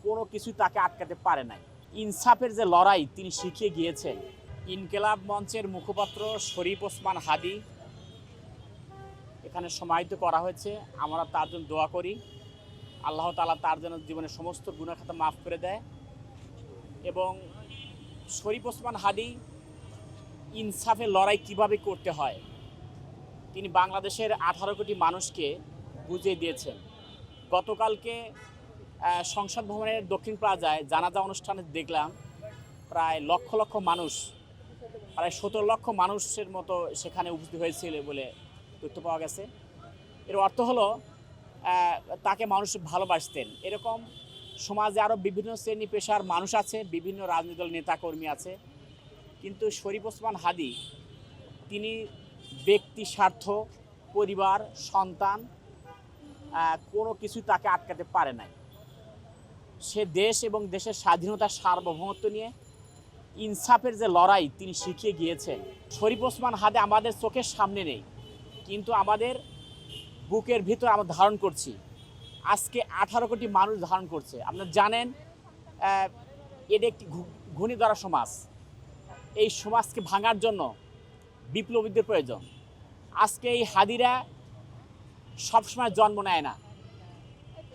কোনো কিছু তাকে আটকাতে পারে নাই। ইনসাফের যে লড়াই তিনি শিখিয়ে গিয়েছেন। ইনকিলাব মঞ্চের মুখপাত্র শরীফ ওসমান হাদী এখানে সমাহিত করা হয়েছে। আমরা তার জন্য দোয়া করি, আল্লাহ তাআলা তার জন্য জীবনের সমস্ত গুনাহ খাতা মাফ করে দেয়। এবং শরীফ ওসমান হাদী ইনসাফের লড়াই কিভাবে করতে হয় তিনি বাংলাদেশের 18 কোটি মানুষকে বুঝিয়ে দিয়েছেন। গতকালকে সংসদ ভবনের দক্ষিণ প্লাজায় জানাজা অনুষ্ঠানে দেখলাম প্রায় লক্ষ লক্ষ মানুষ, প্রায় 17 লক্ষ মানুষের মতো সেখানে উপস্থিত হয়েছিল বলে তথ্য পাওয়া গেছে। এর অর্থ হলো তাকে মানুষ ভালোবাসতেন। এরকম সমাজে আরও বিভিন্ন শ্রেণী পেশার মানুষ আছে, বিভিন্ন রাজনৈতিক দল নেতাকর্মী আছে, কিন্তু শরীফ ওসমান হাদী তিনি ব্যক্তি স্বার্থ, পরিবার, সন্তান কোনো কিছু তাকে আটকাতে পারে নাই। সে দেশ এবং দেশের স্বাধীনতার সার্বভৌমত্ব নিয়ে ইনসাফের যে লড়াই তিনি শিখিয়ে গিয়েছেন। শরীফ ওসমান হাদী আমাদের চোখের সামনে নেই, কিন্তু আমাদের বুকের ভিতর আমরা ধারণ করছি। আজকে 18 কোটি মানুষ ধারণ করছে। আপনারা জানেন এটা একটি ঘূর্ণিধরা সমাজ। এই সমাজকে ভাঙার জন্য বিপ্লবীদের প্রয়োজন। আজকে এই হাদিরা সবসময় জন্ম নেয় না,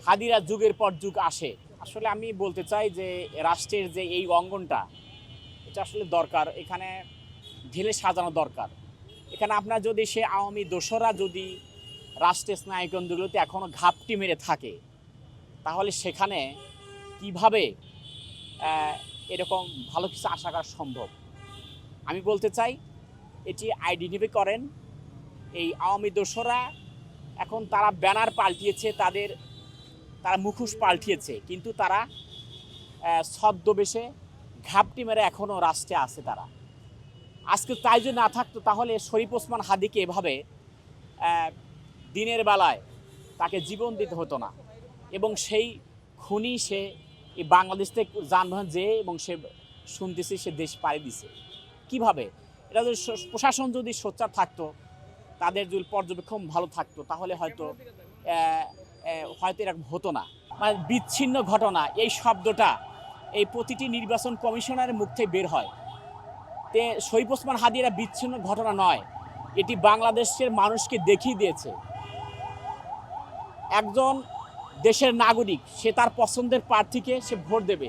হাদিরা যুগের পর যুগ আসে। আসলে আমি বলতে চাই যে রাষ্ট্রের যে এই অঙ্গনটা এটা আসলে দরকার, এখানে ঢেলে সাজানো দরকার। এখানে আপনার যদি সে আওয়ামী দোসররা যদি রাষ্ট্রের স্নায়ুকেন্দ্রগুলোতে এখনও ঘাপটি মেরে থাকে, তাহলে সেখানে কিভাবে এরকম ভালো কিছু আশা করা সম্ভব? আমি বলতে চাই এটি আইডেন্টিফাই করেন। এই আওয়ামী দোসররা এখন তারা ব্যানার পাল্টিয়েছে, তারা মুখোশ পাল্টিয়েছে, কিন্তু তারা ছদ্মবেশে ঘাপটি মেরে এখনও রাষ্ট্রে আছে তারা। আজকে তাই যদি না থাকতো তাহলে শরীফ ওসমান হাদীকে এভাবে দিনের বেলায় তাকে জীবন দিতে হতো না। এবং সেই খুনি সে এই বাংলাদেশ থেকে যানবাহন যেয়ে এবং সে শুনতেছি সে দেশ পাড়ি দিছে কিভাবে। এটা যদি প্রশাসন যদি সোচ্চার থাকতো, তাদের যদি পর্যবেক্ষণ ভালো থাকতো, তাহলে হয়তো এরকম হতো না। মানে বিচ্ছিন্ন ঘটনা এই শব্দটা এই প্রতিটি নির্বাচন কমিশনারের মুখ থেকে বের হয়। তে শরীফ ওসমান হাদী এরা বিচ্ছিন্ন ঘটনা নয়, এটি বাংলাদেশের মানুষকে দেখিয়ে দিয়েছে একজন দেশের নাগরিক সে তার পছন্দের প্রার্থীকে সে ভোট দেবে,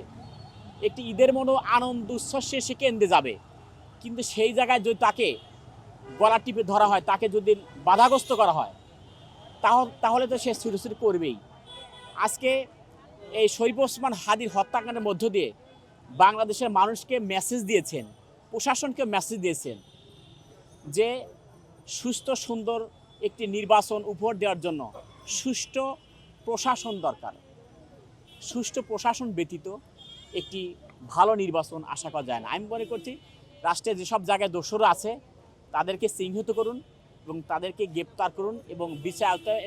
একটি ঈদের মতো আনন্দ উচ্ছ্বাসে সে কেন্দ্রে যাবে। কিন্তু সেই জায়গায় যদি তাকে গলা টিপে ধরা হয়, তাকে যদি বাধাগ্রস্ত করা হয়, তাহলে তো সে ছুটোছুটি করবেই। আজকে এই শরীফ ওসমান হাদীর হত্যাকাণ্ডের মধ্য দিয়ে বাংলাদেশের মানুষকে মেসেজ দিয়েছেন, প্রশাসনকে মেসেজ দিয়েছেন যে সুস্থ সুন্দর একটি নির্বাচন উপহার দেওয়ার জন্য সুষ্ঠু প্রশাসন দরকার। সুষ্ঠু প্রশাসন ব্যতীত একটি ভালো নির্বাচন আশা করা যায় না। আমি মনে করছি রাষ্ট্রের যেসব জায়গায় দোষরা আছে তাদেরকে চিহ্নিত করুন এবং তাদেরকে গ্রেপ্তার করুন এবং বিচার আওতায়